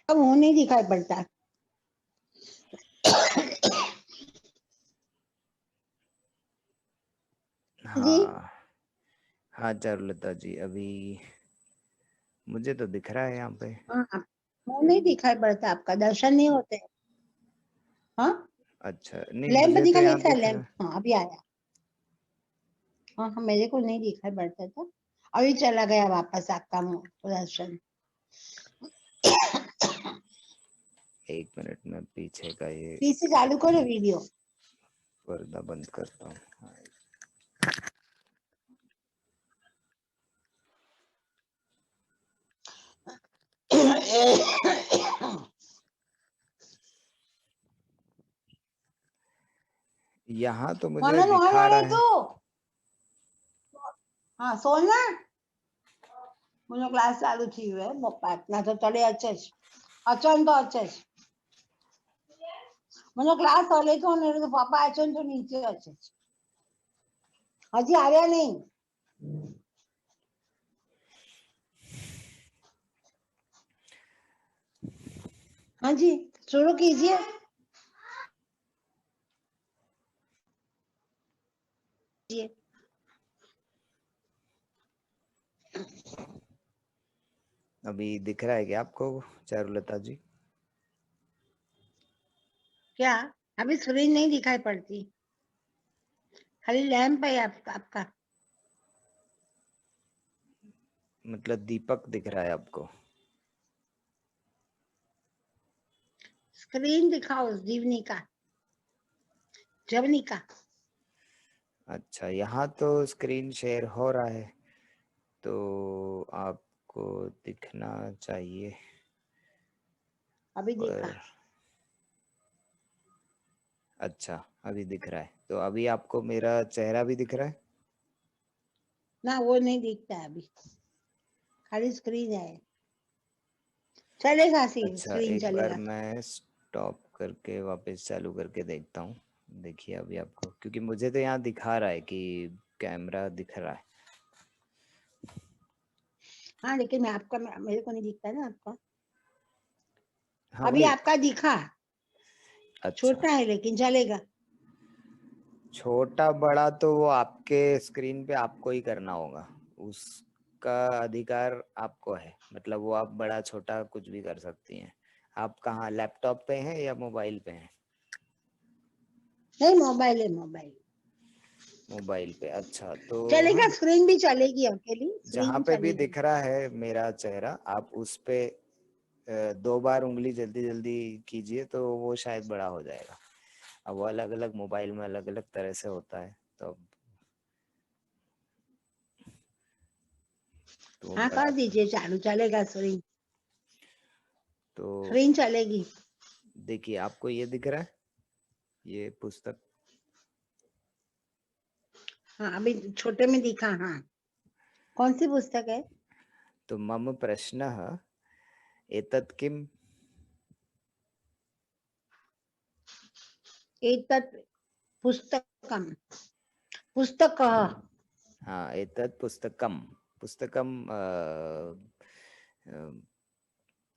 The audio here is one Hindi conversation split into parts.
मुंह नहीं दिखाई पड़ता। जी हाँ हाँ चारुलता जी, अभी मुझे तो दिख रहा है यहाँ पे। हाँ, मुंह नहीं दिखाई पड़ता, आपका दर्शन नहीं होते। हाँ, अच्छा, नहीं लैंप मुझे तो दिखा यहाँ कैसा है दिख रहा लैंप? है। हाँ अभी आया। हाँ हाँ, मेरे को नहीं दिखाई पड़ता था, अभी चला गया वापस आपका मुंह दर्शन। 1 मिनट में पीछे का ये फिर से चालू करो वीडियो। पर्दा बंद करता हूँ। हाँ, यहाँ तो मुझे मनन वहां दिखा रहे रहा है। तू। हाँ सोना, मुझे क्लास चालू थी है पप्पा ना तो चले अच्छे अचन तो अच्छे मुझे क्लास हले तो ने तो पप्पा अचन तो नीचे अच्छे हजी आया नहीं। हाँ जी, शुरू कीजिए। अभी दिख रहा है क्या आपको चारुलता जी? क्या? अभी स्क्रीन नहीं दिखाई पड़ती, खाली लैंप है आपका। मतलब दीपक दिख रहा है आपको? स्क्रीन दिखाओ जीवनी का, जवनी का। अच्छा, यहाँ तो स्क्रीन शेयर हो रहा है, तो आपको दिखना चाहिए। अभी दिखा। पर अच्छा, अभी दिख रहा है, तो अभी आपको मेरा चेहरा भी दिख रहा है? ना वो नहीं दिखता है अभी, खाली स्क्रीन है। चलेगा सी अच्छा, स्क्रीन एक बार चलेगा। मैं स्टॉप करके वापस चालू करके देखता हूँ। देखिए अभी आपको, क्योंकि मुझे तो यहाँ दिखा रहा है कि कैमरा दिख रहा है। हाँ लेकिन मैं आपका मेरे को नहीं दिखता ना आपका। हाँ अभी वही। आपका दिखा, अच्छा, छोटा है लेकिन चलेगा। छोटा बड़ा तो वो आपके स्क्रीन पे आपको ही करना होगा, उसका अधिकार आपको है। मतलब वो आप बड़ा छोटा कुछ भी कर सकती हैं। आप कहाँ, लैपटॉप पे हैं या मोबाइल पे हैं? नहीं मोबाइल है, मोबाइल मोबाइल पे, अच्छा तो हाँ, चलेगा। स्क्रीन भी चलेगी, अकेली जहाँ स्क्रीन पे भी चलेगी। दिख रहा है मेरा चेहरा, आप उस पे 2 बार उंगली जल्दी जल्दी कीजिए तो वो शायद बड़ा हो जाएगा। अब वो अलग अलग मोबाइल में अलग अलग तरह से होता है, तो वो हाँ बड़ा कर दीजिए चालू, चलेगा स्क्रीन, तो स्क्रीन चलेगी। देखिए आपको ये दिख रहा है, ये पुस्तक। हाँ अभी छोटे में दिखा। हाँ, कौन सी पुस्तक है? तो मम प्रश्नः एतत् किम? एतत् पुस्तकम, पुस्तक। हाँ, एतत् पुस्तकम, पुस्तकम अ,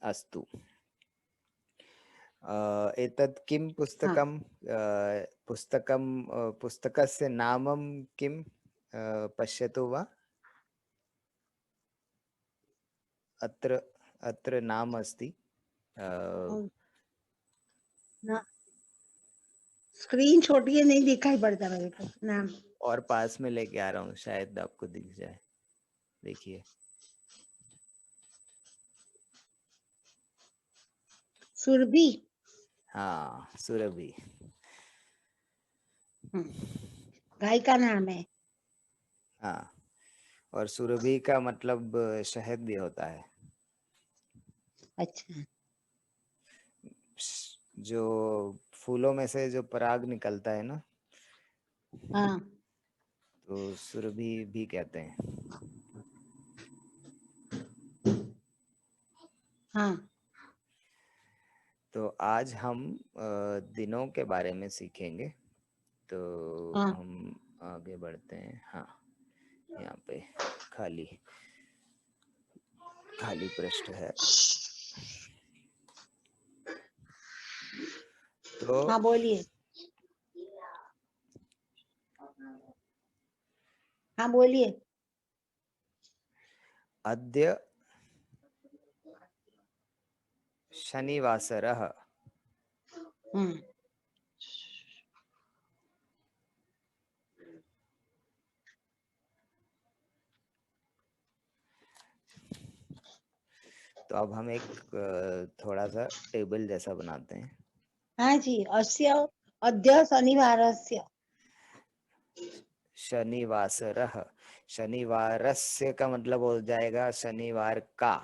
अस्तु। एतत् किं हाँ पुस्तकं? पुस्तकं, पुस्तकस्य नामं किं? पश्यतु वा? अत्र अत्र नाम अस्ति। ना, स्क्रीन छोटी है, नहीं दिखाई पड़ता मेरे को नाम। और पास में लेके आ रहा हूँ, शायद आपको दिख जाए। देखिए, सुरभि। हाँ सुरभि। गाय का नाम है। हाँ, और सुरभि का मतलब शहद भी होता है। अच्छा। जो फूलों में से जो पराग निकलता है ना, हाँ तो सुरभि भी कहते हैं। हाँ तो आज हम दिनों के बारे में सीखेंगे। तो हाँ। हम आगे बढ़ते हैं। हाँ, यहाँ पे खाली खाली पृष्ठ है। तो हाँ बोलिए, हाँ बोलिए। अद्य शनिवासरः। हम्म, तो अब हम एक थोड़ा सा टेबल जैसा बनाते हैं। हाँ जी, अस्य अद्य शनिवारस्य। शनिवासरः, शनिवारस्य का मतलब हो जाएगा शनिवार का,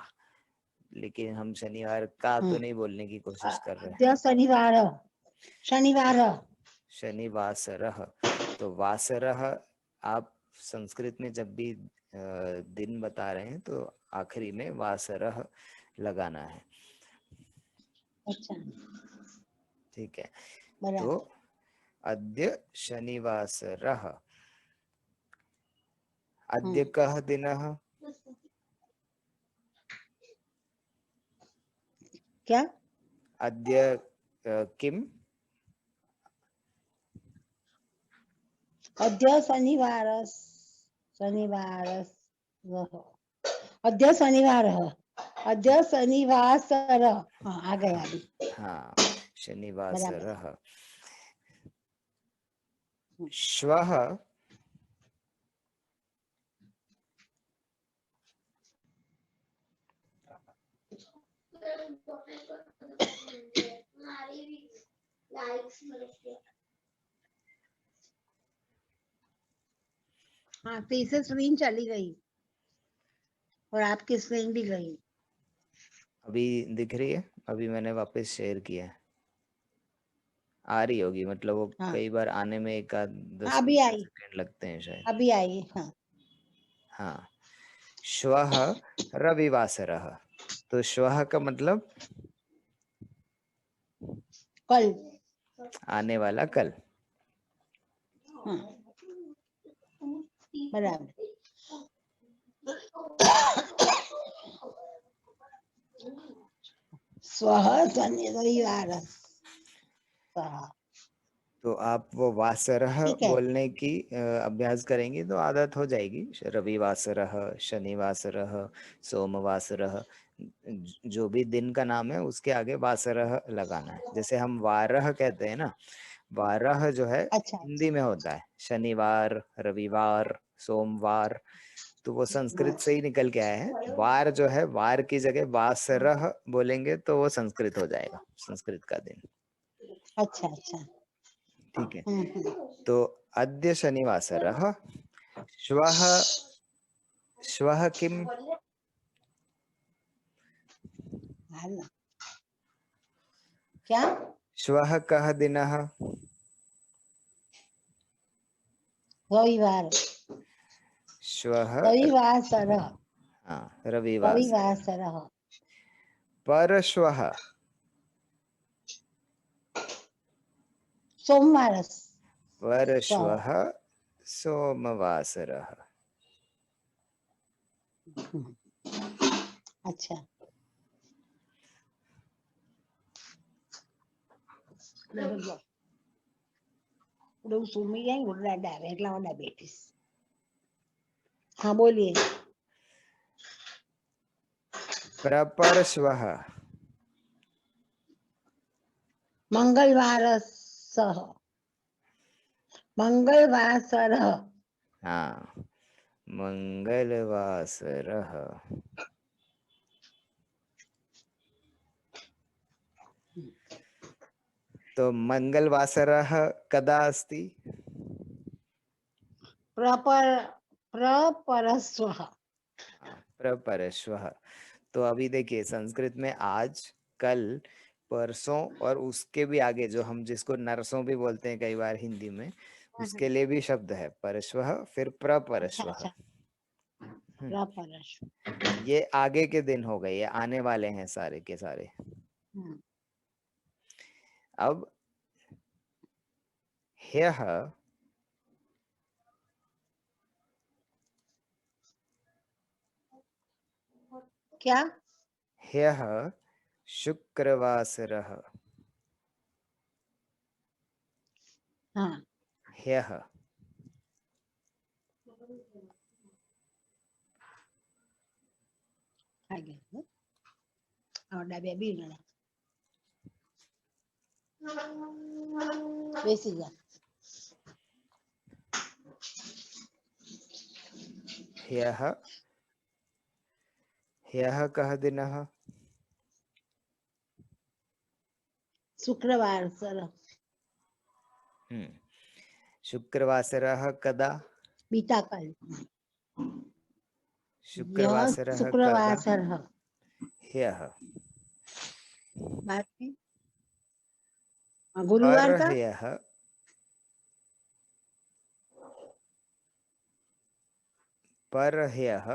लेकिन हम शनिवार का तो हम्म, नहीं बोलने की कोशिश कर रहे हैं। अद्य शनिवार, शनिवार। शनिवासरः, तो वासरः आप संस्कृत में जब भी दिन बता रहे हैं तो आखिरी में वासरः लगाना है। अच्छा, ठीक है, तो बराबर। अद्य शनिवासरः। अद्य हम्म, कः दिनः? क्या? अद्य किम? अद्य शनिवार, अद्य शनिवार, अद्य शनिवासर। हाँ, आ गया हाँ, अभी। हाँ, बराबर। शनिवासरः। हम्म, श्वः हाँ, तीसरी स्क्रीन चली गई और आपकी स्क्रीन भी गई। अभी दिख रही है? अभी मैंने वापस शेयर किया है, आ रही होगी, मतलब वो हाँ, कई बार आने में एक आध हाँ, 10 अभी 15 आई, सेकंड लगते हैं शायद। अभी आई। हाँ, हाँ, श्वः रविवासरः, तो श्वः का मतलब कल। आने वाला कल। हाँ, बराबर। स्वः शनि रविवार। तो आप वो वासरः ठीक है। बोलने की अभ्यास करेंगी तो आदत हो जाएगी। रविवासरः, शनिवासरः, सोमवासरः, जो भी दिन का नाम है उसके आगे वासरः लगाना है। जैसे हम वारः कहते हैं ना, वारः जो है अच्छा, हिंदी में होता है शनिवार, रविवार, सोमवार, तो वो संस्कृत से ही निकल के आया है। वार जो है, वार की जगह वासरः बोलेंगे तो वो संस्कृत हो जाएगा, संस्कृत का दिन। अच्छा, अच्छा। ठीक है, हम्म, तो अद्य शनिवासरः। श्वः, श्वः किम? हाँ ना। क्या? श्वः कः दिनः? रविवार, श्वः रविवासर, हाँ, रविवास। रविवासर। परश्वः, सोमवार। परश्वः सोमवासरः। अच्छा, सुमी गई उड़ा डाले એટલા વાળા બેઠીશ। हाँ बोलिए। प्रपरश्वः, मंगलवार सह, मंगलवासर। हाँ, मंगलवासरः। तो मंगलवासरः कदा अस्ति? प्रपर, प्रपरस्वः। हाँ, प्रपरश्वः। तो अभी देखिए संस्कृत में आज, कल, परसों और उसके भी आगे जो हम जिसको नरसों भी बोलते हैं कई बार हिंदी में, उसके लिए भी शब्द है परश्वः, फिर अच्छा, प्रपरश्वः। अच्छा। प्रपरस्व। ये आगे के दिन हो गए, ये आने वाले हैं सारे के सारे। अब ह्यः, क्या? ह्यः शुक्रवासरः। हाँ ह्यः आ गया और डाबे भी ना बेसी जा ह्यः ह्यः कः दिनः शुक्रवार सर शुक्रवासरः कदा बीता कल यह शुक्रवासरः शुक्रवार कदा सर ह्यः बात में गुरुवार का परह्यः परह्यः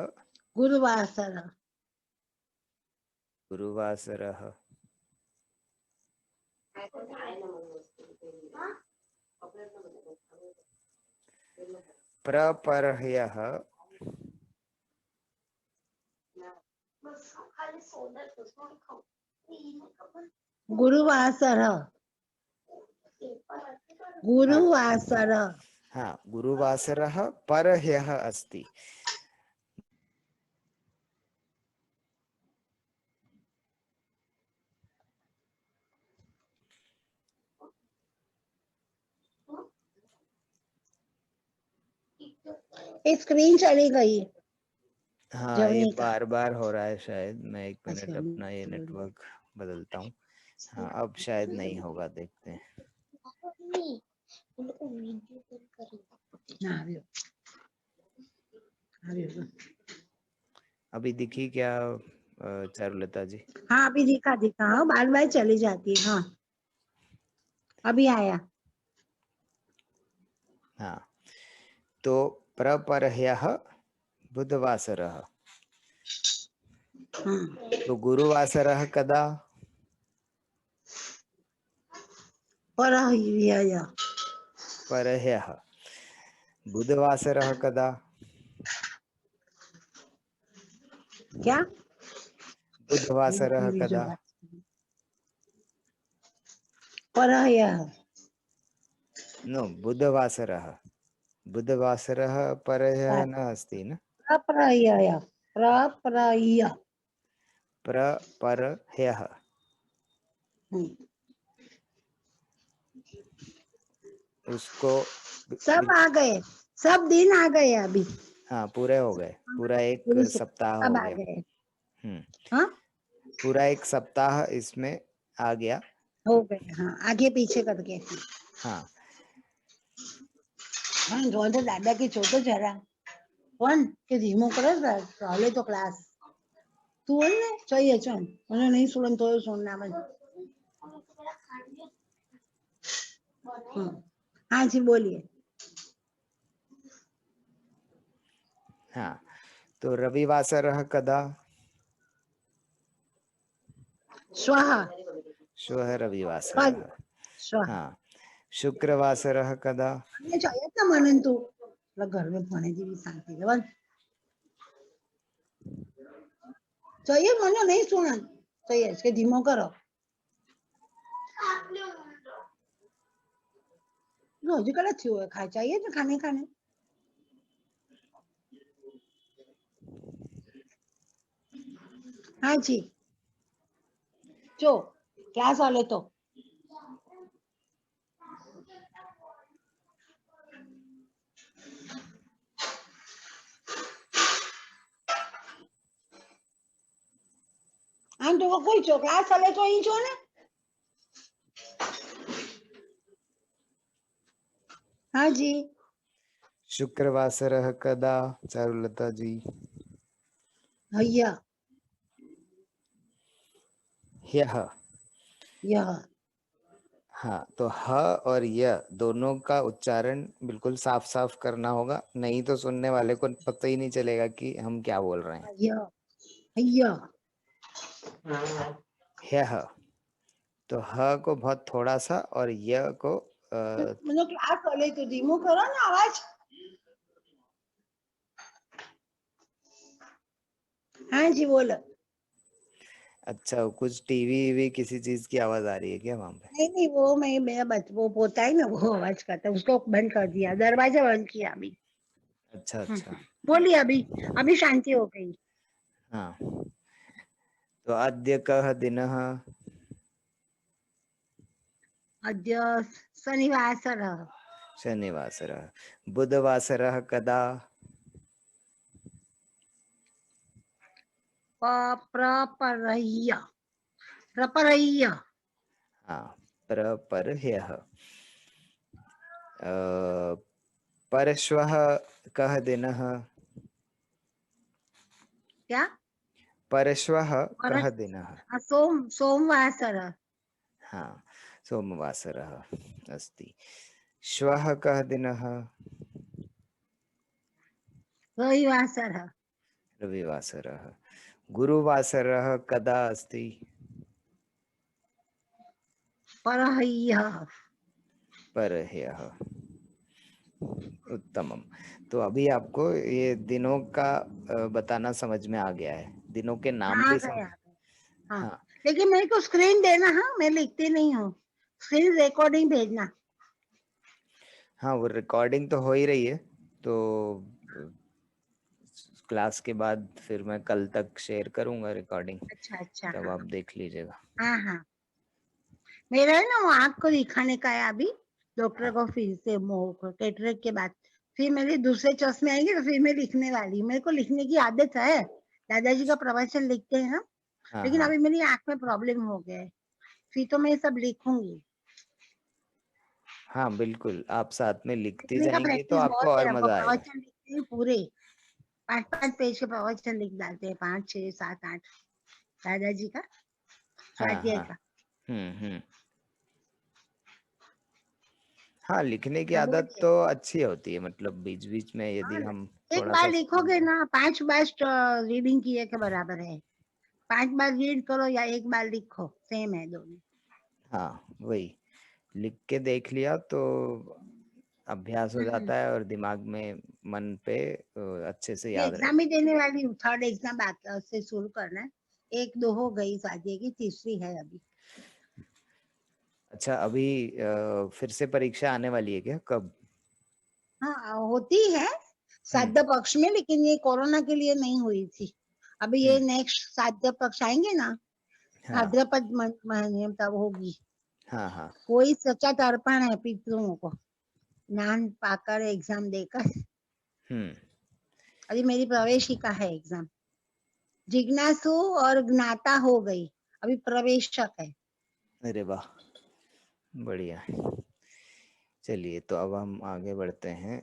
गुरुवार सर गुरुवासरः प्रपरह्यः गुरुवासर गुरुवासर हाँ गुरुवासरः परह्यः अस्ति स्क्रीन चली गई हाँ ये जवनी का बार बार हो रहा है शायद मैं एक मिनट अच्छा अपना ये नेटवर्क बदलता हूँ हाँ अब शायद नहीं होगा देखते हैं हाँ, अभी अभी अभी दिखी क्या चारुलता जी हाँ अभी दिखा दिखा हाँ बार बार चली जाती है हाँ अभी आया हाँ तो प्रपरह्यः बुधवासरः हाँ तो गुरुवासरः कदा परह्यः परह्यः बुधवासरः कदा क्या बुधवासरः कदा परह्यः नो बुधवासरः बुधवासरः परह्यः न अस्ति न प्रप्रह्यः प्रप्रह्यः प्रपरह्यः उसको सब आ गए सब दिन आ गए अभी हाँ पूरे हो गए पूरा एक पूरी सप्ताह सब हो आ गया गए हाँ पूरा एक सप्ताह इसमें आ गया हो गए हाँ आगे पीछे करके हाँ हाँ જોન તો દાદા કે જોતો જરા કોણ કે ધીમો કરે ચાલે તો ક્લાસ તું હોય ને જોઈએ છો મને નહીં સુન તો સુન ના મને हाँ जी बोलिए हाँ तो रविवासरः कदा श्वः श्वः रविवासरः श्वः हाँ शुक्रवासरः कदा મને જોઈએ તો મને તું ઘર में ભણે જેવી શાંતિ છે બોલ જોઈએ મને નહીં સુન જોઈએ કે ધીમો કરો હજુ કદાચ થયું હોય ખાય चाहिए तो खाने खाने हाँ जी जो क्लास वाले तो આમ તો કોઈ છો ક્લાસ વાલે તો અહીં છો ને हाँ जी शुक्रवासरः कदा चारुलता जी भैया ह्यः यह हाँ तो ह और य दोनों का उच्चारण बिल्कुल साफ साफ करना होगा नहीं तो सुनने वाले को पता ही नहीं चलेगा कि हम क्या बोल रहे हैं भैया भैया ह्यः तो ह को बहुत थोड़ा सा और य को मतलब क्लास वाले तो धीमो करो ना आवाज हाँ जी बोलो अच्छा, कुछ टीवी किसी चीज की आवाज आ रही है क्या वहां पे? नहीं वो मेरा वो पोता है ना, वो आवाज करता है, उसको बंद कर दिया, दरवाजा बंद किया अभी। अच्छा अच्छा। बोलिए अभी, अभी शांति हो गई। हाँ, तो अद्य कः दिनः? अद्य शनिवासरः। शनिवासरः। बुधवासरः कदा? प्रपरह्य, प्रपरह्य। हाँ, प्रपरह्यः। परश्वः कः दिनः? क्या? परश्वः कः परस् दिनः? सोमवासरः। हाँ, सोमवासरः अस्ति। श्वः कः दिनः? रविवासरः। रविवासरः। गुरुवासरः कदा अस्ति? परह्यः। परह्यः। उत्तमम। तो अभी आपको ये दिनों का बताना समझ में आ गया है, दिनों के नाम आ भी गया। हाँ, हाँ लेकिन मेरे को स्क्रीन देना, हाँ मैं लिखती नहीं हूँ, स्क्रीन रिकॉर्डिंग भेजना। हाँ, वो रिकॉर्डिंग तो हो ही रही है, तो क्लास के बाद फिर मैं कल तक शेयर करूंगा रिकॉर्डिंग, अच्छा अच्छा, तब हाँ आप देख लीजिएगा। हाँ हाँ। मेरा है ना वो आँख को दिखाने का है अभी, डॉक्टर हाँ को फिर से कैटरेक्ट के बाद। फिर मेरे दूसरे चश्मे आएंगे तो फिर मैं लिखने वाली हूँ। मेरे को लिखने की आदत है, दादाजी का प्रवचन लिखते हैं हम। हाँ लेकिन हाँ अभी मेरी आँख में प्रॉब्लम हो गया है, फिर तो मैं सब लिखूंगी। हाँ, बिल्कुल, आप साथ में लिखती लिखने का जाएंगी तो प्रैक्टिस आपको बहुत है और हमको, मजा आएगा। प्रवचन लिखते हैं पूरे 5-5 पेज के प्रवचन लिख डालते हैं, 5 6 7 8 दादाजी का, हाँ स्वाध्याय हाँ। का। हम्म। हाँ, लिखने की हाँ आदत बोलिए। तो अच्छी होती है, मतलब बीच बीच में हाँ यदि ना, हम एक थोड़ा बार सा लिखोगे ना 5 बार रीडिंग किए के बराबर है। 5 बार रीड करो या एक बार लिखो, सेम है दोनों। हाँ, वही लिख के देख लिया तो अभ्यास हो हम्म। जाता है और दिमाग में, मन पे अच्छे से मैं याद एग्जाम भी रहता देने वाली हूँ, थर्ड एग्जाम से शुरू करना है। 1 2 हो गई शादी की, तीसरी है अभी। है। अच्छा, अभी फिर से परीक्षा आने वाली है क्या, कब? हाँ होती है हम्म साध्य पक्ष में, लेकिन ये कोरोना के लिए नहीं हुई थी। अभी ये हम्म। नेक्स्ट साध्य पक्ष आएंगे ना, हाँ भाद्रपद महीने में तब होगी। हाँ हाँ। कोई सच्चा तर्पण है पितरों को, ज्ञान पाकर एग्जाम देकर। हम्म। अभी मेरी प्रवेशिका है एग्जाम, जिज्ञासु और ज्ञाता हो गई, अभी प्रवेशक है। अरे वाह, बढ़िया। चलिए, तो अब हम आगे बढ़ते हैं।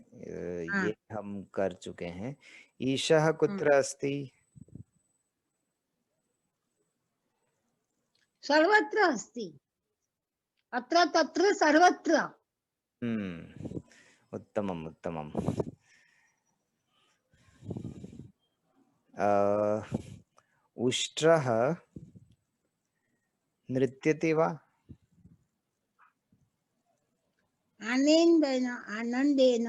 हाँ। ये हम कर चुके हैं। ईशः हम्म। कुत्र अस्ति? सर्वत्र अस्ति, अत्र तत्र सर्वत्र। उत्तमम उत्तमम। उष्ट्रः नृत्यति वा? आनंदेन आनंदेन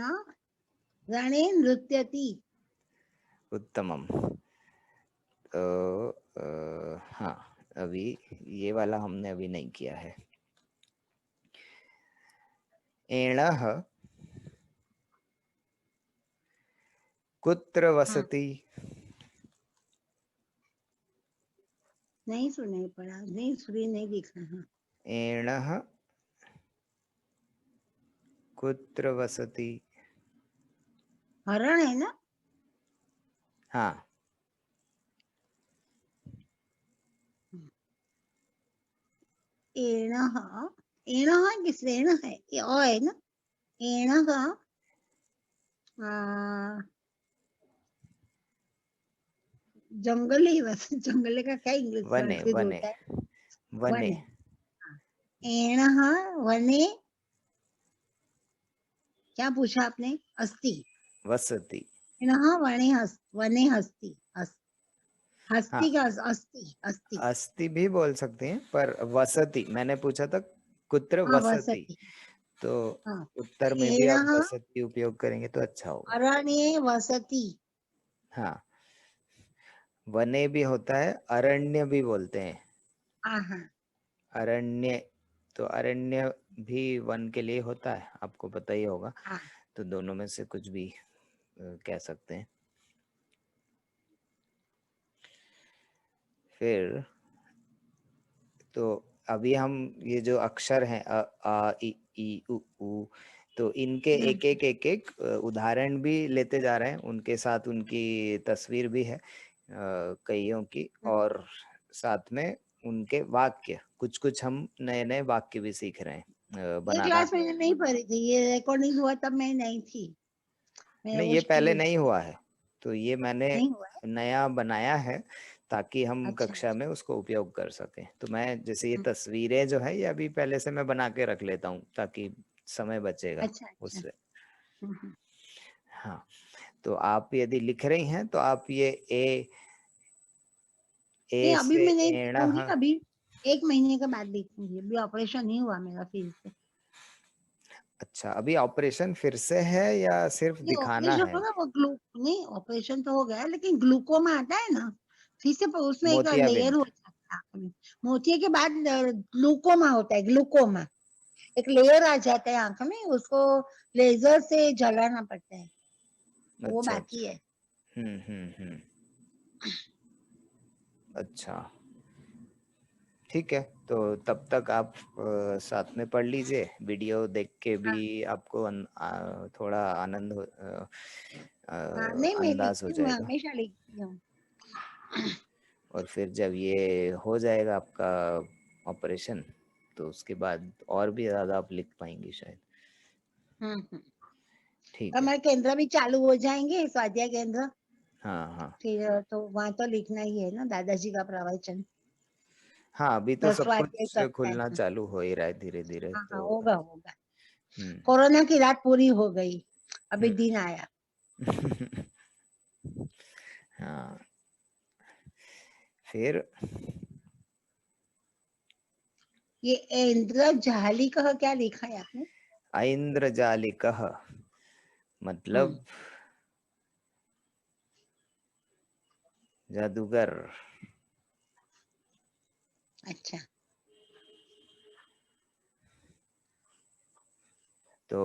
रणे नृत्यति। उत्तमम। हाँ, अभी ये वाला हमने अभी नहीं किया है। एणः कुत्र हाँ, वसति? नहीं सुनाई पड़ा, नहीं सुनी, नहीं दिखा। हाँ, एणः कुत्र वसति? हरण है ना। हाँ, एणः, एणः कि श्रेण है, ये अ है ना। एणः जंगल ही बस, जंगल का क्या इंग्लिश वने संस्कृत वने होता है? वने। वन है। हाँ। एणः वने, क्या पूछा आपने? अस्ति। वसति। एणः वने हस्ति, हस्ति हाँ, का अस्ति, अस्ति। अस्ति भी बोल सकते हैं, पर वसति मैंने पूछा था, कुत्र हाँ वसति, वसति। तो हाँ, उत्तर में भी आप एणः वसति उपयोग करेंगे तो अच्छा होगा। अरण्ये वसति। हाँ, वने भी होता है, अरण्य भी बोलते हैं। हाँ हाँ अरण्य, तो अरण्य भी वन के लिए होता है, आपको पता ही होगा। हाँ। तो दोनों में से कुछ भी कह सकते हैं। फिर तो अभी हम ये जो अक्षर हैं अ आ इ ई उ, तो इनके एक एक एक एक उदाहरण भी लेते जा रहे हैं, उनके साथ उनकी तस्वीर भी है कईयों की, और साथ में उनके वाक्य, कुछ कुछ हम नए नए वाक्य भी सीख रहे हैं ये बनाना। क्लास मैंने नहीं पढ़ी थी, ये रिकॉर्डिंग हुआ तब मैं नहीं थी, मैं नहीं, वो ये पहले स्टूडेंट नहीं थी। हुआ है, तो ये मैंने नहीं हुआ है। नया बनाया है ताकि हम अच्छा कक्षा अच्छा। में उसको उपयोग कर सकें। तो मैं जैसे ये हम्म, तस्वीरें जो है ये अभी पहले से मैं बना के रख लेता हूँ ताकि समय बचेगा अच्छा अच्छा। उससे। हम्म। हाँ, तो आप यदि लिख रही हैं तो आप ये नहीं ए अभी से मैं नहीं एणः। लिखूंगी, अभी 1 महीने के बाद लिखूंगी, अभी ऑपरेशन नहीं हुआ मेरा फिर से। अच्छा, अभी ऑपरेशन फिर से है या सिर्फ नहीं दिखाना ऑपरेशन है? हो ना वो नहीं ऑपरेशन तो हो गया, लेकिन ग्लूकोमा आता है ना, फिर से उसमें एक लेयर मोतियाबिंद। हो जाता है आँख में। मोतिया के बाद ग्लूकोमा होता है, ग्लूकोमा एक लेयर आ जाता है आंख में, उसको लेजर से जलाना पड़ता है, वो अच्छा बाकी अच्छा। है। हम्म। अच्छा, ठीक है। तो तब तक आप साथ में पढ़ लीजिए, वीडियो देख के भी हाँ आपको थोड़ा आनंद हाँ, नहीं मैं अंदाज हो लिखती हूँ, मैं जाएगा। हमेशा लिखती हूँ। और फिर जब ये हो जाएगा आपका ऑपरेशन, तो उसके बाद और भी ज़्यादा आप लिख पाएंगी शायद। हम्म। ठीक है। हमारे केंद्र भी चालू हो जाएंगे, स्वाध्याय केंद्र, हाँ हाँ। फिर तो वहां तो लिखना ही है ना, दादाजी का प्रवचन। हाँ, अभी तो सब स्वाध्याय कुछ सप्ताह खुलना है। चालू हो ही रहा है धीरे धीरे, हाँ हाँ, तो होगा होगा। हम्म कोरोना की रात पूरी हो गई, अभी हम्म। दिन आया। हाँ, फिर ये इंद्रजाली का क्या लिखा है आपने? ऐन्द्रजालिकः हम्म। मतलब जादूगर। अच्छा। तो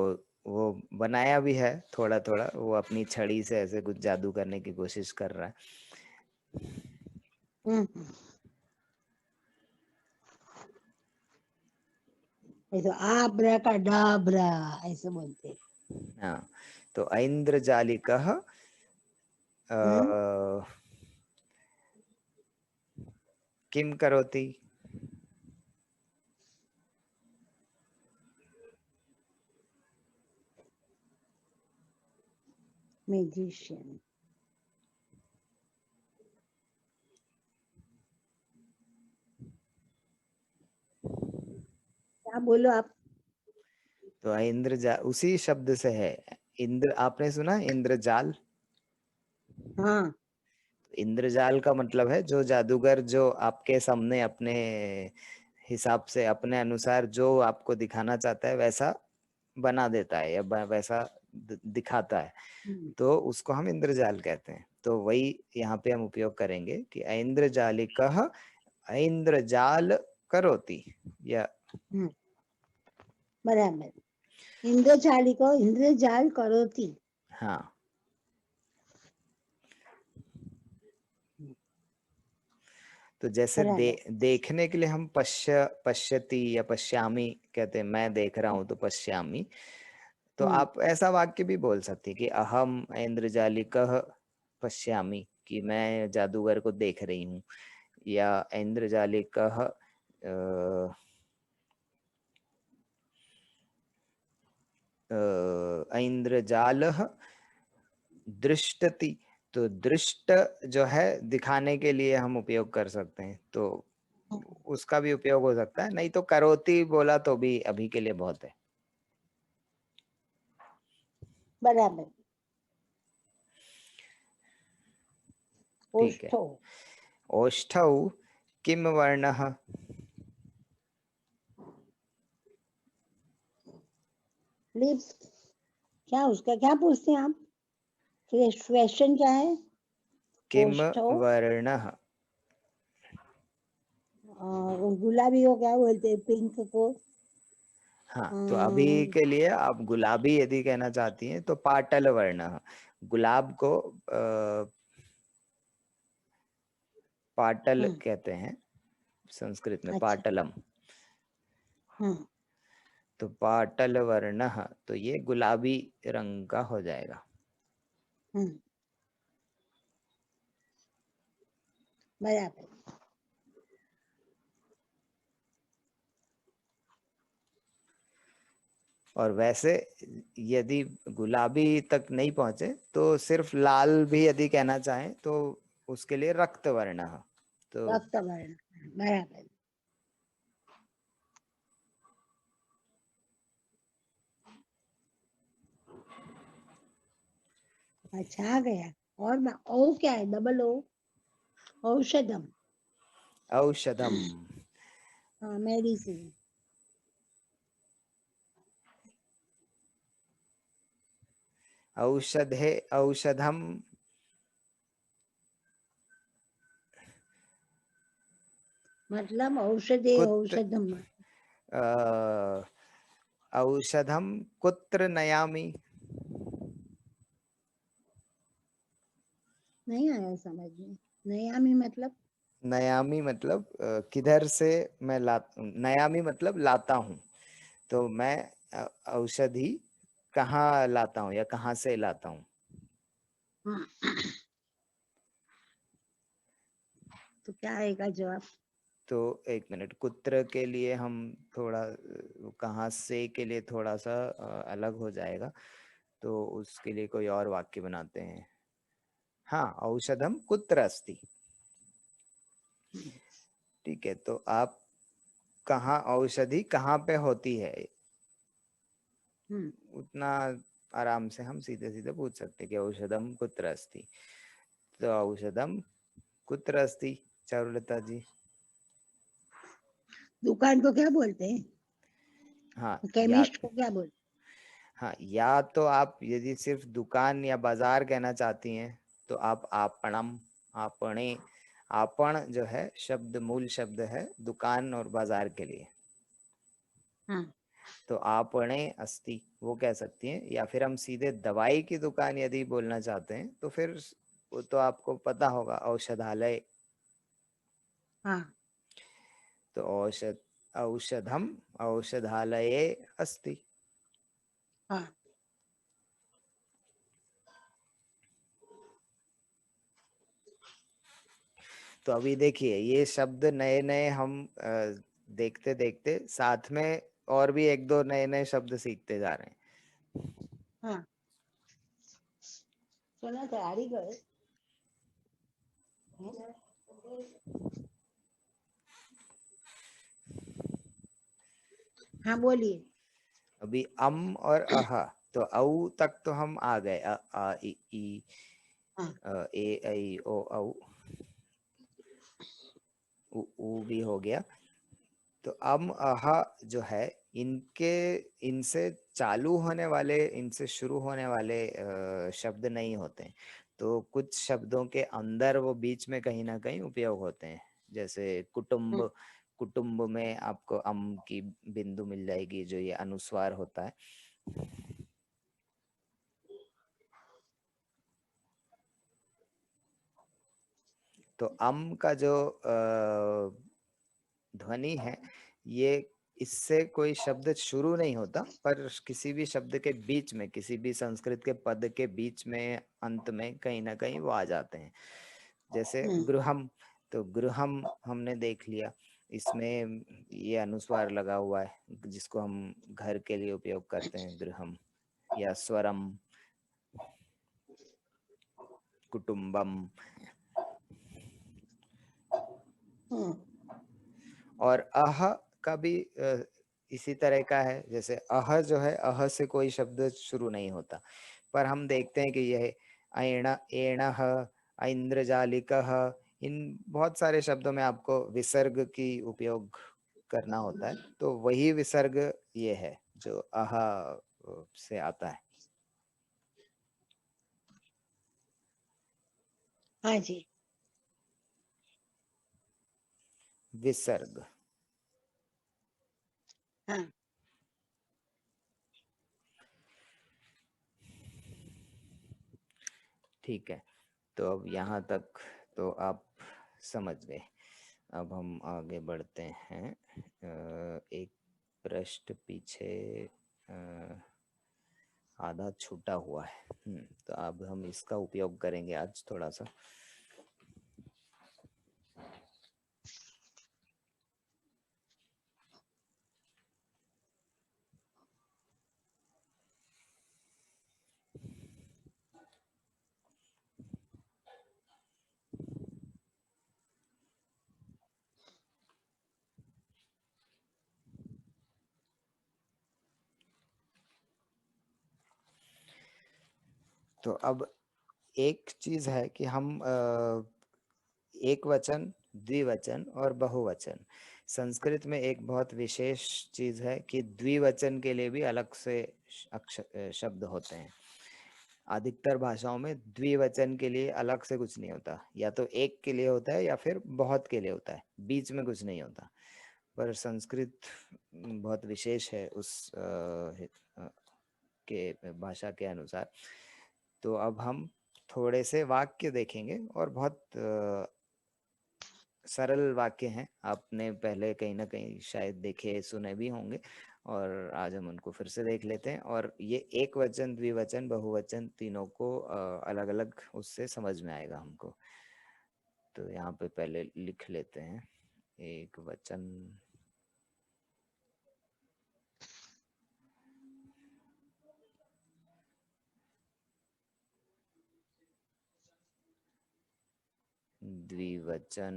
वो बनाया भी है थोड़ा थोड़ा, वो अपनी छड़ी से ऐसे कुछ जादू करने की कोशिश कर रहा है। हम्म। ऐसे आब्रा का डाबरा ऐसे बोलते हैं। हाँ, तो ऐन्द्रजालिकः हम्म। किम करोति। म्यूजिशियन। क्या बोलो आप? तो इंद्रजाल उसी शब्द से है। इंद्र, आपने सुना इंद्रजाल? हाँ। इंद्रजाल का मतलब है जो जादूगर जो आपके सामने अपने हिसाब से, अपने अनुसार जो आपको दिखाना चाहता है वैसा बना देता है या वैसा दिखाता है, हम्म। तो उसको हम इंद्रजाल कहते हैं। तो वही यहाँ पे हम उपयोग करेंगे कि ऐन्द्रजालिकः ऐन्द्रजाल करोति, या हम्म, बराबर। इंद्रजाली को इंद्रजाल करोती। हाँ। तो जैसे बराबर। देखने के लिए हम पश्यति या पश्यामि कहते हैं, मैं देख रहा हूं तो पश्यामि। तो हम्म। आप ऐसा वाक्य भी बोल सकते हैं कि अहम ऐन्द्रजालिकः पश्यामि, कि मैं जादूगर को देख रही हूँ, या ऐन्द्रजालिकः ऐन्द्रजालः दृष्टति। तो दृष्ट जो है दिखाने के लिए हम उपयोग कर सकते हैं, तो उसका भी उपयोग हो सकता है, नहीं तो करोति बोला तो भी अभी के लिए बहुत है। बराबर। ठीक है। ओष्ठो। ओष्ठौ किम वर्णः। लिप्स। क्या उसका क्या पूछते हैं आप? क्वेश्चन क्या है? किम ओष्ठौ, वर्णः। और गुलाबी को क्या बोलते हैं, पिंक को? हाँ, तो अभी अम, के लिए आप गुलाबी यदि कहना चाहती हैं तो पाटल वर्णः। गुलाब को पाटल हम्म, कहते हैं संस्कृत में, अच्छा। पाटलम। हम्म, तो पाटल वर्णः, तो ये गुलाबी रंग का हो जाएगा। हम्म, बराबर। और वैसे यदि गुलाबी तक नहीं पहुंचे तो सिर्फ लाल भी यदि कहना चाहें तो उसके लिए रक्त वर्णः। तो रक्त वर्ण, बराबर। अच्छा, आ गया। और ओ क्या है, डबल ओ? औषधम। औषधम। हाँ, मेडिसिन। औषधे, औषधम। मतलब औषधे, कुत्र औषधम। औषधम कुत्र नयामि। नहीं आया समझ में। नयामी मतलब? नयामि मतलब किधर से मैं ला, नयामि मतलब लाता हूँ। तो मैं औषधि कहाँ लाता हूँ या कहाँ से लाता हूँ। हाँ, तो क्या आएगा जवाब? तो एक मिनट, कुत्र के लिए हम थोड़ा कहाँ से के लिए थोड़ा सा अलग हो जाएगा, तो उसके लिए कोई और वाक्य बनाते हैं। हाँ, औषधम कुत्र अस्ति। ठीक है, तो आप कहाँ, औषधि कहाँ पे होती है, हम्म, उतना आराम से हम सीधे सीधे पूछ सकते हैं कि औषधम कुत्र अस्ति। तो औषधम कुत्र अस्ति, चारुलता जी। दुकान को क्या बोलते हैं? हाँ या, केमिस्ट को क्या बोलते हाँ या तो आप यदि सिर्फ दुकान या बाजार कहना चाहती हैं तो आप आपणम, आपणे। आपण जो है शब्द, मूल शब्द है दुकान और बाजार के लिए। हैं? हाँ। तो आपणे अस्ति वो कह सकती हैं, या फिर हम सीधे दवाई की दुकान यदि बोलना चाहते हैं तो फिर वो तो आपको पता होगा, औषधालय। हाँ। तो औषध, औषधम औषधालये अस्ति। हाँ। तो अभी देखिए ये शब्द नए नए हम देखते देखते साथ में और भी एक दो नए नए शब्द सीखते जा रहे हैं। हाँ, सोना तैयारी कर। हाँ, बोलिए। अभी अम और अह, तो औ तक तो हम आ गए, अ आ इ ई, हाँ। ए ऐ ओ औ, उ भी हो गया। तो अम अह जो है, इनके, इनसे चालू होने वाले, इनसे शुरू होने वाले शब्द नहीं होते हैं। तो कुछ शब्दों के अंदर वो बीच में कहीं ना कहीं उपयोग होते हैं, जैसे हम्म, कुटुंब। कुटुंब में आपको अम की बिंदु मिल जाएगी, जो ये अनुस्वार होता है। तो अम का जो ध्वनि है, ये, इससे कोई शब्द शुरू नहीं होता, पर किसी भी शब्द के बीच में, किसी भी संस्कृत के पद के बीच में, अंत में कहीं ना कहीं वो आ जाते हैं। जैसे हम्म, गृहम, तो गृहम हमने देख लिया, इसमें ये अनुस्वार लगा हुआ है, जिसको हम घर के लिए उपयोग करते हैं, गृहम। या स्वरम, कुटुंबम। हम्म, और अह का भी इसी तरह का है, जैसे अह जो है, अह से कोई शब्द शुरू नहीं होता, पर हम देखते हैं कि यह ऐण, एणः, ऐन्द्रजालिकः, इन बहुत सारे शब्दों में आपको विसर्ग की उपयोग करना होता है, तो वही विसर्ग ये है जो अह से आता है। हाँ जी। विसर्ग। हाँ। ठीक है, तो अब यहाँ तक तो आप समझ गए। अब हम आगे बढ़ते हैं। एक पृष्ठ पीछे आधा छूटा हुआ है। तो अब हम इसका उपयोग करेंगे आज थोड़ा सा। तो अब एक चीज है कि हम एक वचन, द्विवचन और बहुवचन, संस्कृत में एक बहुत विशेष चीज है कि द्विवचन के लिए भी अलग से शब्द होते हैं। अधिकतर भाषाओं में द्विवचन के लिए अलग से कुछ नहीं होता, या तो एक के लिए होता है या फिर बहुत के लिए होता है, बीच में कुछ नहीं होता। पर संस्कृत बहुत विशेष है उस के भाषा के अनुसार। तो अब हम थोड़े से वाक्य देखेंगे और बहुत सरल वाक्य हैं, आपने पहले कहीं ना कहीं शायद देखे सुने भी होंगे, और आज हम उनको फिर से देख लेते हैं। और ये एक वचन, द्विवचन, बहुवचन तीनों को अलग अलग उससे समझ में आएगा हमको। तो यहाँ पे पहले लिख लेते हैं एक वचन। द्विवचन।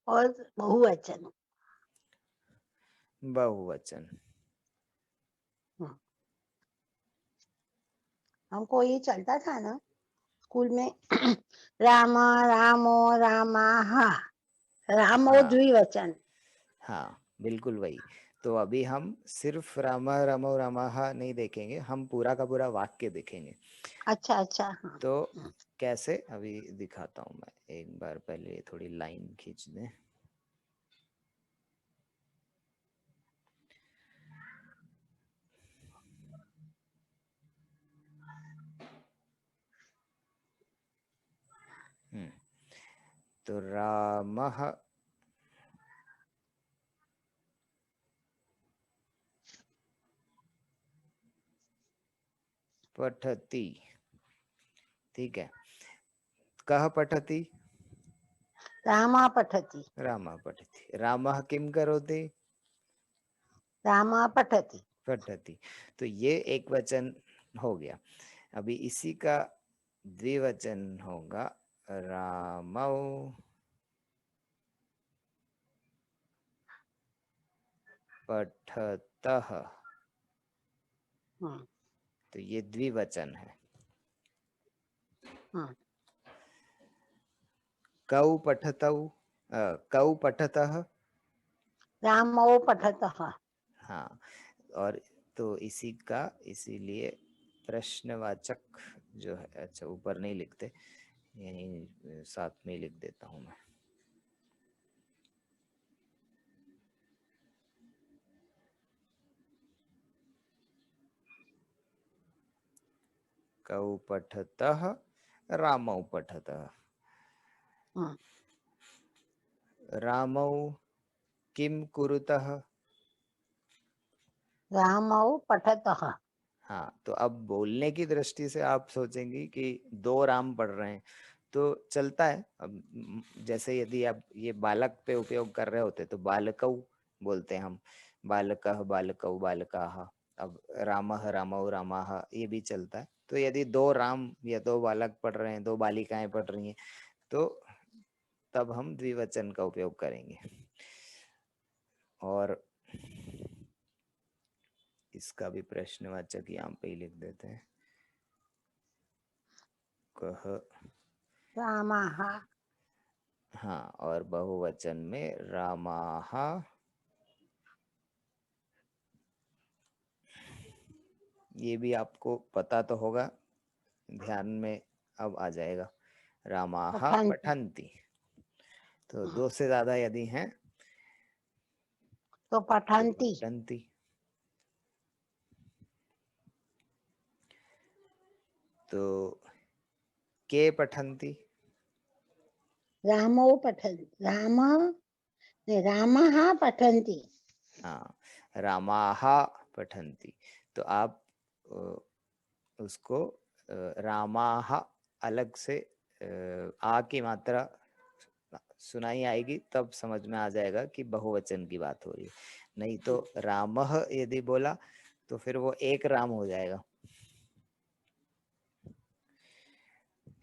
और बहुवचन। बहुवचन। हम्म, हमको ये चलता था ना स्कूल में राम, रामो, रामाः, रामो हाँ द्विवचन। हाँ, बिल्कुल वही। तो अभी हम सिर्फ राम रमो रमः नहीं देखेंगे, हम पूरा का पूरा वाक्य देखेंगे। अच्छा अच्छा, हाँ। तो कैसे, अभी दिखाता हूँ मैं। एक बार पहले थोड़ी लाइन खींच दें। तो रामः पठति। ठीक है, कः पठति? रामः पठति। रामः पठति। रामः किं करोति? रामः पठति। पठति। तो ये एक वचन हो गया। अभी इसी का द्विवचन होगा रामौ पठतः। हम्म तो ये द्विवचन है। हम्म कौ पठतौ, कौ पठतः। रामौ पठतः। हाँ, और तो इसी का इसीलिए प्रश्नवाचक जो है, अच्छा ऊपर नहीं लिखते, यहीं साथ में लिख देता हूँ मैं। कौ पठतः, रामौ पठतः। हम्म रामौ किं कुरुतः? रामौ पठतः। हाँ, तो अब बोलने की दृष्टि से आप सोचेंगे कि दो राम पढ़ रहे हैं तो चलता है। अब जैसे यदि आप ये बालक पे उपयोग कर रहे होते तो बालकौ बोलते हैं हम, बालकः बालकौ बालकाः। अब रामः रामौ रामाः ये भी चलता है। तो यदि दो राम या दो बालक पढ़ रहे हैं, दो बालिकाएं पढ़ रही हैं, तो तब हम द्विवचन का उपयोग करेंगे। और इसका भी प्रश्नवाचक यहाँ पे ही लिख देते हैं, कह। रामाः। हाँ, और बहुवचन में रामाः। ये भी आपको पता तो होगा, ध्यान में अब आ जाएगा। रामाः पठन्ति। पठन्ति। तो दो से ज्यादा यदि हैं तो तो पठन्ति। पठन्ति। तो के पठन्ति। रामौ पठन्ति। रामः पठन्ति। हाँ, रामाः पठन्ति। तो आप उसको रामाः अलग से आ की मात्रा सुनाई आएगी, तब समझ में आ जाएगा कि बहुवचन की बात हो रही है। नहीं तो रामः यदि बोला तो फिर वो एक राम हो जाएगा।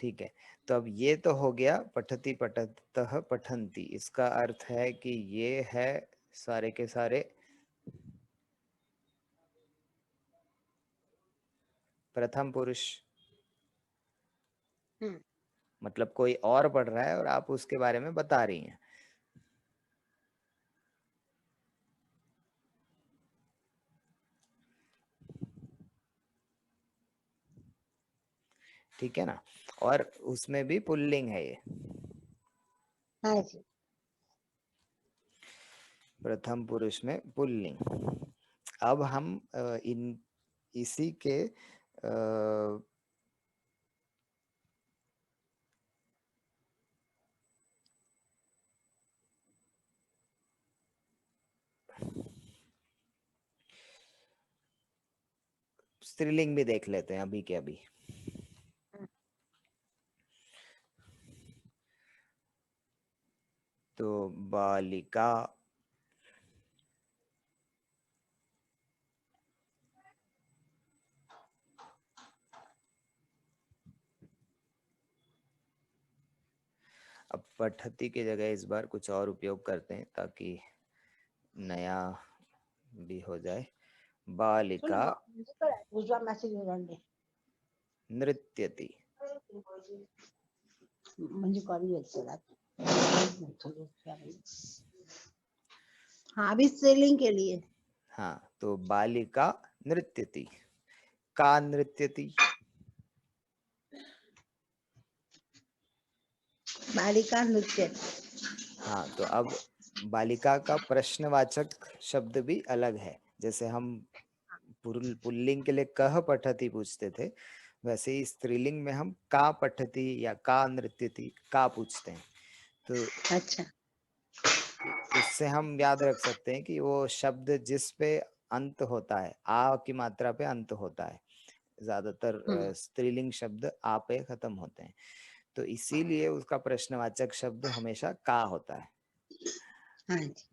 ठीक है, तो अब ये तो हो गया पठति पठतः पठन्ति। इसका अर्थ है कि ये है सारे के सारे प्रथम पुरुष। मतलब कोई और पढ़ रहा है और आप उसके बारे में बता रही हैं। ठीक है ना, और उसमें भी पुल्लिंग है ये। हाँ जी। प्रथम पुरुष में पुल्लिंग। अब हम इसी के स्त्रीलिंग भी देख लेते हैं अभी के अभी। तो बालिका, अब पठती की जगह इस बार कुछ और उपयोग करते हैं ताकि नया भी हो जाए। बालिका नृत्यति। हाँ, अभी स्त्रीलिंग के लिए। हाँ, तो बालिका नृत्यति। का नृत्यति। बालिका नृत्य। हाँ, तो अब बालिका का प्रश्नवाचक शब्द भी अलग है। जैसे हम पुल्लिंग के लिए कह पठति पूछते थे, वैसे ही स्त्रीलिंग में हम का पठति या का नृत्यति का पूछते हैं। तो अच्छा। उससे हम याद रख सकते हैं कि वो शब्द जिस पे अंत होता है, आ की मात्रा पे अंत होता है। ज्यादातर स्त्रीलिंग शब्द आ पे खत्म होते हैं, तो इसीलिए उसका प्रश्नवाचक शब्द हमेशा का होता है। हाँ जी।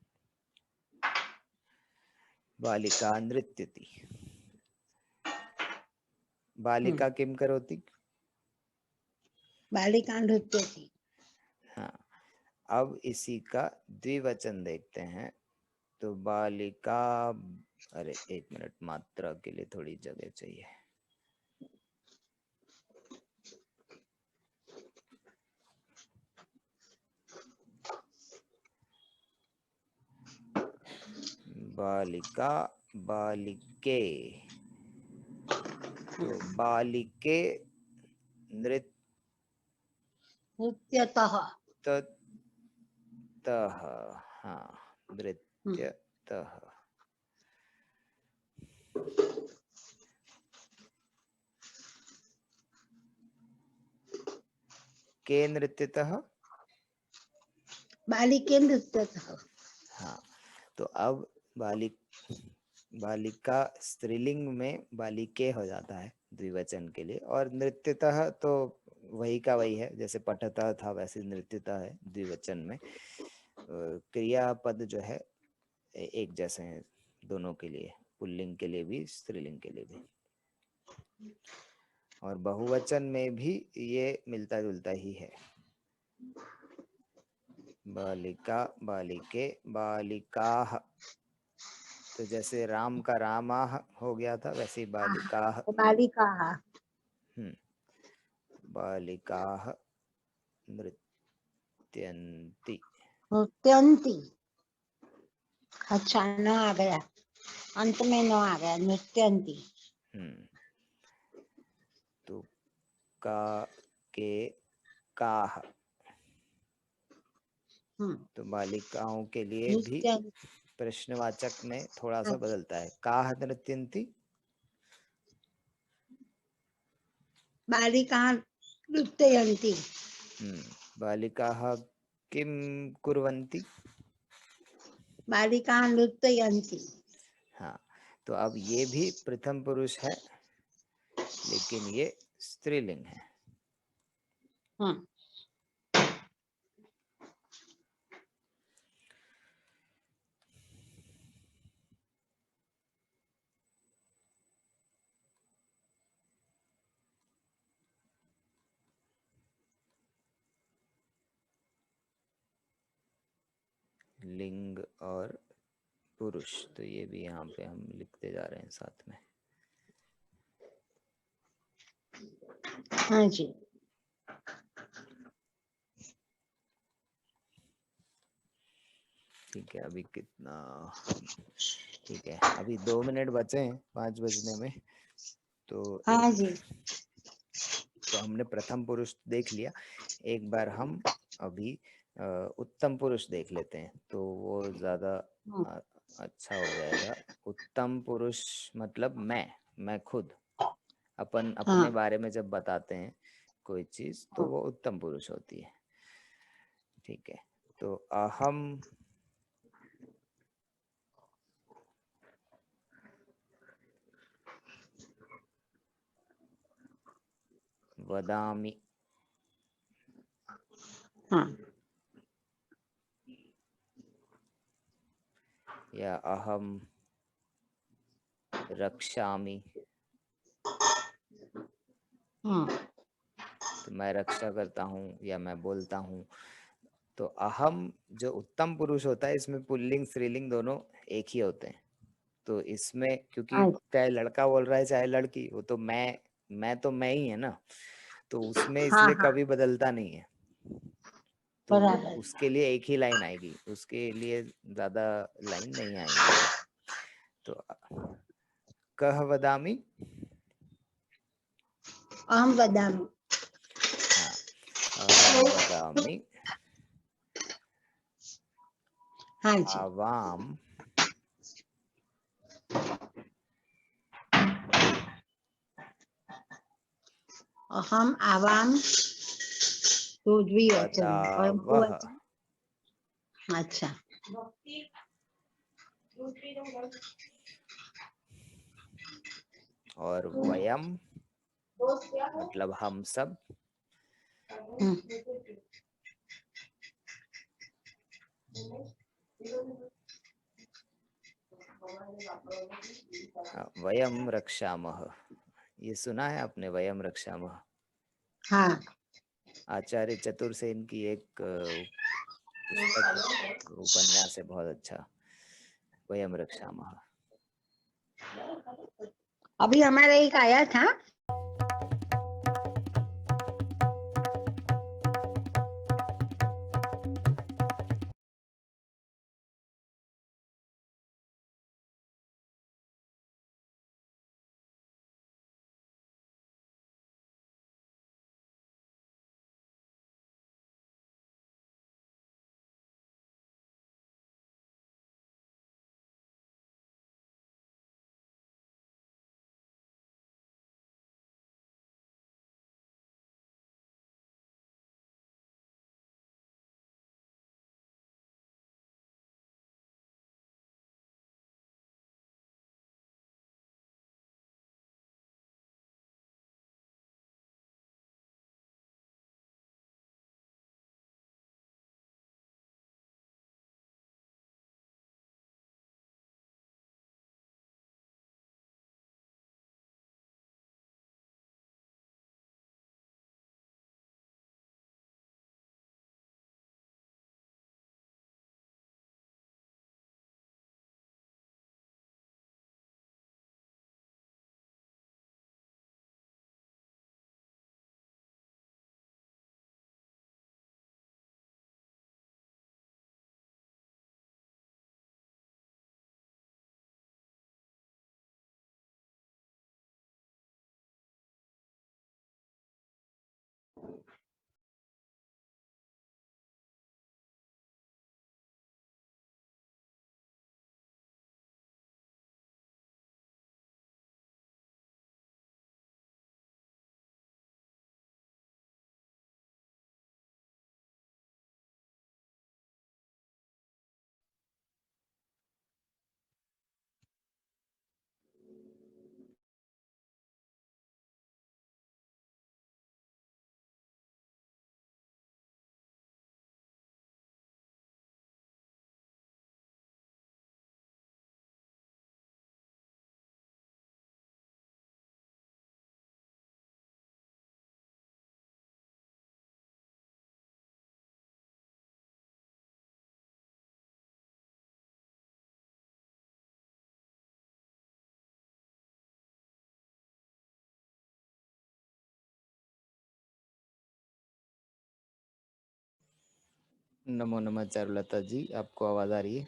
बालिका नृत्यति। बालिका किम करोति। बालिका नृत्य थी। हाँ, अब इसी का द्विवचन देखते हैं। तो बालिका, अरे एक मिनट, मात्रा के लिए थोड़ी जगह चाहिए। बालिका, बालिके। तो बालिके नृत्यतः। नृत्यतः। हाँ, नृत्यतः। के नृत्यतः। बालिके नृत्यतः। हाँ, तो अब बालिका स्त्रीलिंग में बालिके हो जाता है द्विवचन के लिए, और नृत्यतः तो वही का वही है, जैसे पठतः था वैसे नृत्यतः है द्विवचन में। क्रियापद जो है एक जैसे हैं दोनों के लिए, पुल्लिंग के लिए भी स्त्रीलिंग के लिए भी। और बहुवचन में भी ये मिलता जुलता ही है, बालिका, बालिके, बालिकाः। तो जैसे राम का रामाः हो गया था, वैसे ही बालिकाः। बालिकाः। बालिकाः नृत्यन्ति। नृत्यन्ति। अच्छा, न आ गया, अंत में न आ गया, नृत्यन्ति। तो का, के, काः। तो बालिकाओं के लिए भी नृत्यन्ति। प्रश्नवाचक में थोड़ा सा बदलता है, काः नृत्यन्ति। बालिकाः नृत्यन्ति। बालिकाः किं कुर्वन्ति। बालिकाः नृत्यन्ति। हाँ, तो अब ये भी प्रथम पुरुष है, लेकिन ये स्त्रीलिंग है। लिंग और पुरुष, तो ये भी यहाँ पे हम लिखते जा रहे हैं साथ में। हाँ जी। ठीक है, अभी कितना, ठीक है, अभी 2 मिनट बचे हैं 5 बजने में। तो हाँ जी। तो हमने प्रथम पुरुष देख लिया, एक बार हम अभी उत्तम पुरुष देख लेते हैं, तो वो ज्यादा अच्छा हो जाएगा। उत्तम पुरुष मतलब मैं खुद, अपन अपने बारे में जब बताते हैं कोई चीज, तो वो उत्तम पुरुष होती है। ठीक है, तो अहम वदामि। या अहम रक्षामि। तो मैं रक्षा करता हूँ या मैं बोलता हूँ। तो अहम जो उत्तम पुरुष होता है, इसमें पुल्लिंग स्त्रीलिंग दोनों एक ही होते हैं। तो इसमें क्योंकि चाहे लड़का बोल रहा है चाहे लड़की, वो तो मैं ही है ना, तो उसमें इसलिए कभी बदलता नहीं है। तो उसके लिए एक ही लाइन आएगी, उसके लिए ज्यादा लाइन नहीं आएंगी। तो कह वदामि। अहम वदामि। हाँ, अहम वदामि। हाँ जी। आवाम अहम आवाम, तो द्विवचन और वदावः। बहुवचन। अच्छा। और वयम मतलब हम सब। वयम रक्षामः, ये सुना है आपने, वयम रक्षामः। हाँ। आचार्य चतुर्सेन की एक पुस्तक उपन्यास है, बहुत अच्छा, वयम रक्षामः। अभी हमारा एक आया था नमो नमः चारुलता जी, आपको आवाज आ रही है?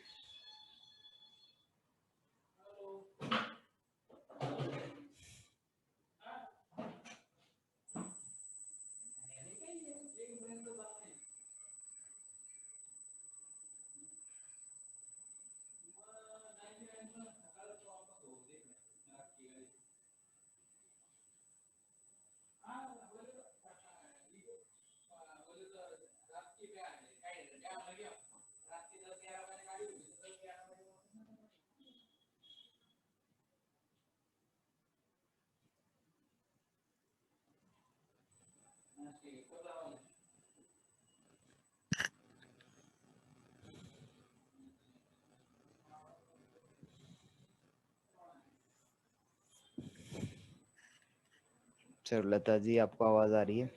चारुलता जी, आपको आवाज आ रही है?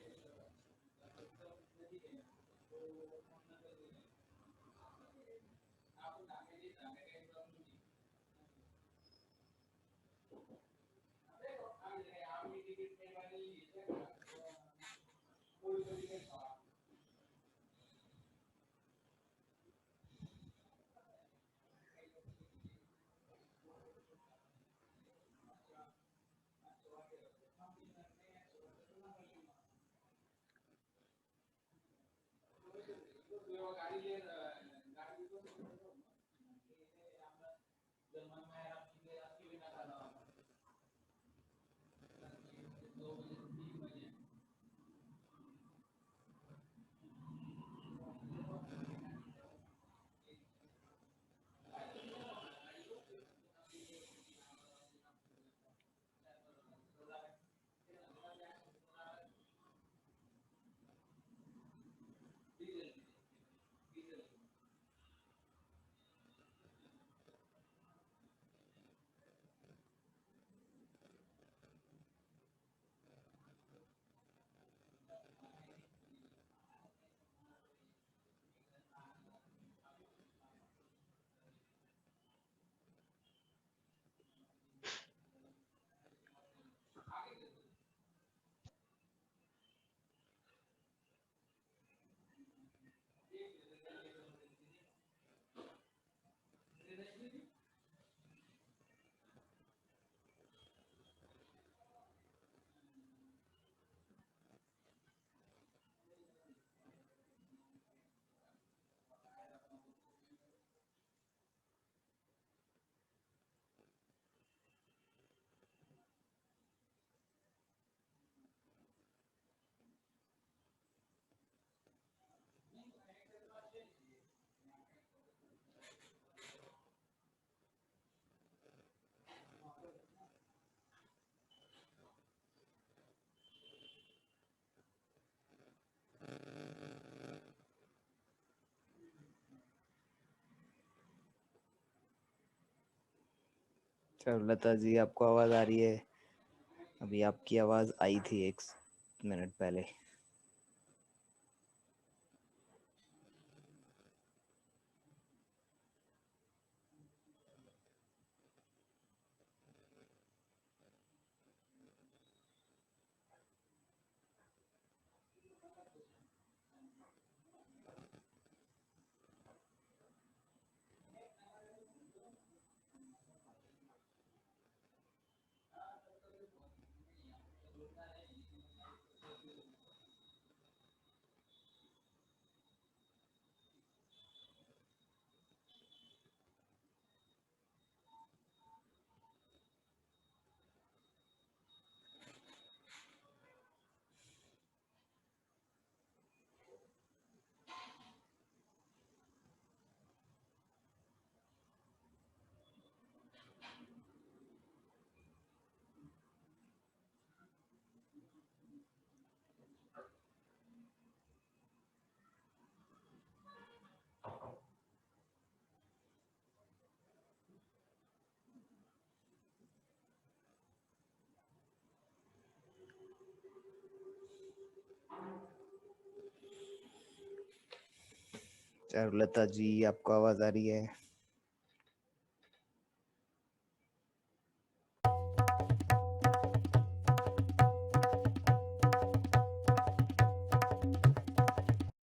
चारुलता जी, आपको आवाज आ रही है? अभी आपकी आवाज आई थी 1 मिनट पहले। चारुलता जी, आपको आवाज आ रही है?